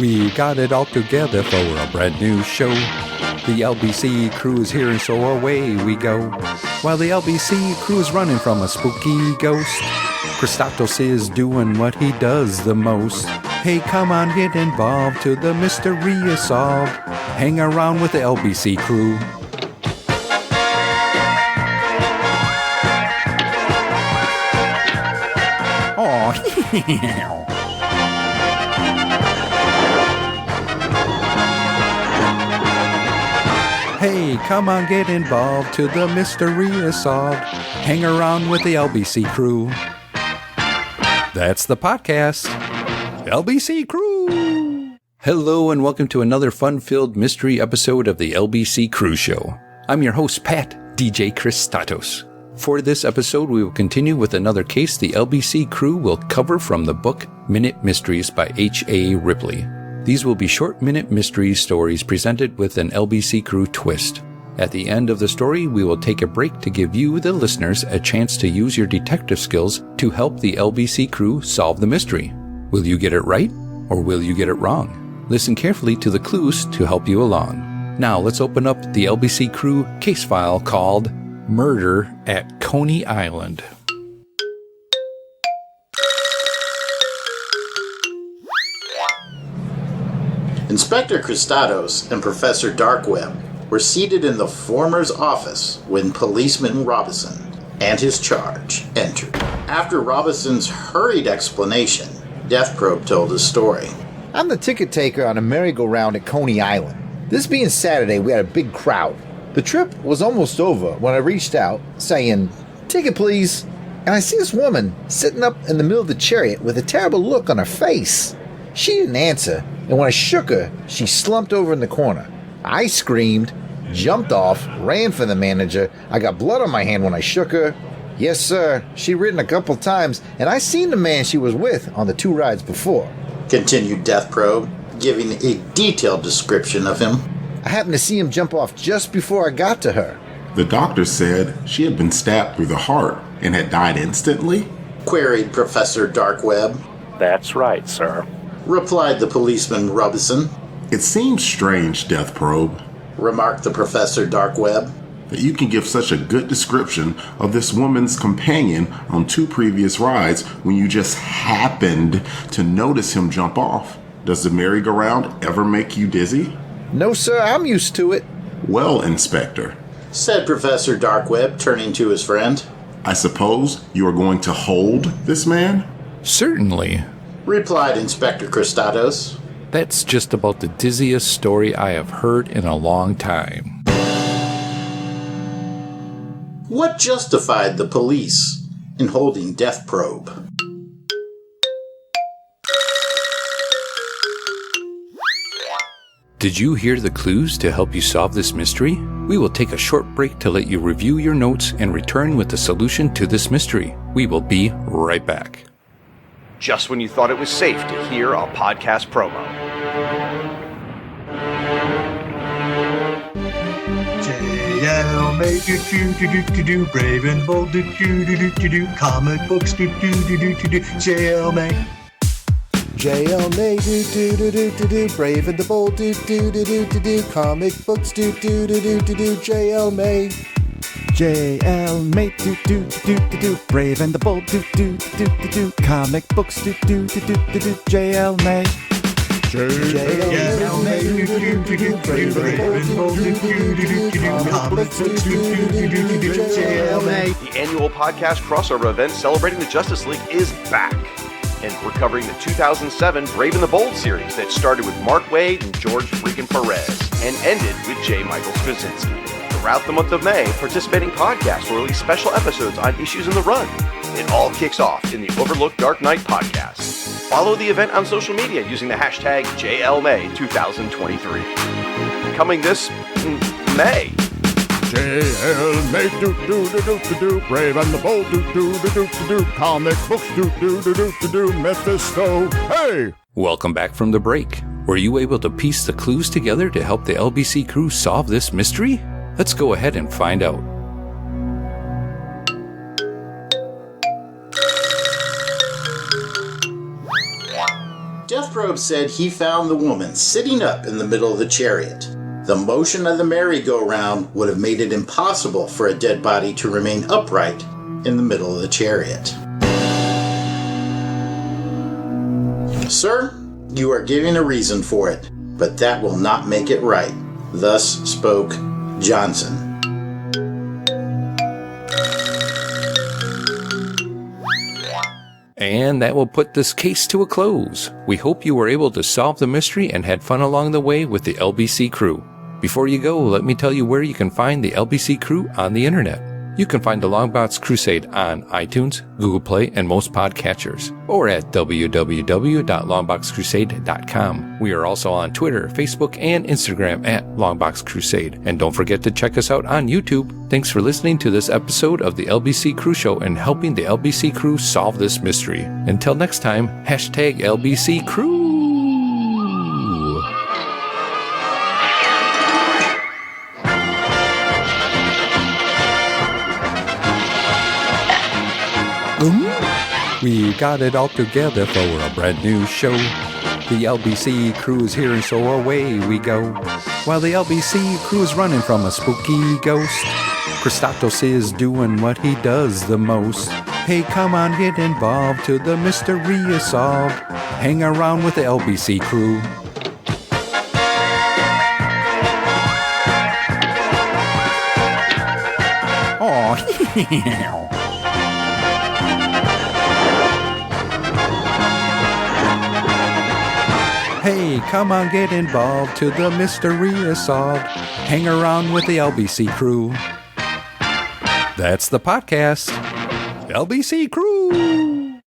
We got it all together for a brand new show. The LBC crew is here and so away we go. While the LBC crew is running from a spooky ghost, Christatos is doing what he does the most. Hey, come on, get involved till the mystery is solved. Hang around with the LBC crew. Oh, hey, come on, get involved till the mystery is solved. Hang around with the LBC crew. That's the podcast. LBC Crew. Hello and welcome to another fun-filled mystery episode of the LBC Crew Show. I'm your host, Pat, DJ Christatos. For this episode, we will continue with another case the LBC Crew will cover from the book Minute Mysteries by H.A. Ripley. These will be short minute mystery stories presented with an LBC Crew twist. At the end of the story, we will take a break to give you, the listeners, a chance to use your detective skills to help the LBC Crew solve the mystery. Will you get it right, or will you get it wrong? Listen carefully to the clues to help you along. Now, let's open up the LBC Crew case file called Murder at Coney Island. Inspector Christatos and Professor Darkweb were seated in the former's office when policeman Robinson and his charge entered. After Robinson's hurried explanation, Death Probe told his story. I'm the ticket taker on a merry-go-round at Coney Island. This being Saturday, we had a big crowd. The trip was almost over when I reached out, saying, "Ticket please," and I see this woman sitting up in the middle of the chariot with a terrible look on her face. She didn't answer, and when I shook her, she slumped over in the corner. I screamed, jumped off, ran for the manager. I got blood on my hand when I shook her. Yes, sir, she'd ridden a couple times, and I seen the man she was with on the 2 rides before. Continued Death Probe, giving a detailed description of him. I happened to see him jump off just before I got to her. The doctor said she had been stabbed through the heart and had died instantly? Queried Professor Darkweb. That's right, sir. Replied the policeman Robinson. It seems strange, Death Probe, remarked the Professor Darkweb, that you can give such a good description of this woman's companion on 2 previous rides when you just happened to notice him jump off. Does the merry-go-round ever make you dizzy? No, sir, I'm used to it. Well, Inspector, said Professor Darkweb, turning to his friend. I suppose you are going to hold this man? Certainly, replied Inspector Christatos. That's just about the dizziest story I have heard in a long time. What justified the police in holding Death Probe? Did you hear the clues to help you solve this mystery? We will take a short break to let you review your notes and return with the solution to this mystery. We will be right back. Just when you thought it was safe to hear a podcast promo. JL made do brave and bold do comic books do JL made. JL May do brave and the bold do comic books do JL May. JL May do brave and the bold do comic books do JL May. JL May do brave and bold do comic books do JL May. The annual podcast crossover event celebrating the Justice League is back. And we're covering the 2007 Brave and the Bold series that started with Mark Waid and George freaking Perez and ended with J. Michael Straczynski. Throughout the month of May, participating podcasts will release special episodes on issues in the run. It all kicks off in the Overlooked Dark Knight podcast. Follow the event on social media using the hashtag JLMay2023. Coming this May. JL May do brave and the bold do comic books do Mephisto. Hey! Welcome back from the break. Were you able to piece the clues together to help the LBC crew solve this mystery? Let's go ahead and find out. Death Probe probe said he found the woman sitting up in the middle of the chariot. The motion of the merry-go-round would have made it impossible for a dead body to remain upright in the middle of the chariot. Sir, you are giving a reason for it, but that will not make it right. Thus spoke Johnson. And that will put this case to a close. We hope you were able to solve the mystery and had fun along the way with the LBC crew. Before you go, let me tell you where you can find the LBC crew on the internet. You can find the Longbox Crusade on iTunes, Google Play, and most podcatchers, or at www.longboxcrusade.com. We are also on Twitter, Facebook, and Instagram at Longbox Crusade. And don't forget to check us out on YouTube. Thanks for listening to this episode of the LBC Crew Show and helping the LBC crew solve this mystery. Until next time, hashtag LBC Crew. We got it all together for a brand new show. The LBC crew is here and so away we go. While the LBC crew is running from a spooky ghost, Christatos is doing what he does the most. Hey, come on, get involved till the mystery is solved. Hang around with the LBC crew. Aw, Hey, come on, get involved till the mystery is solved. Hang around with the LBC crew. That's the podcast. LBC Crew.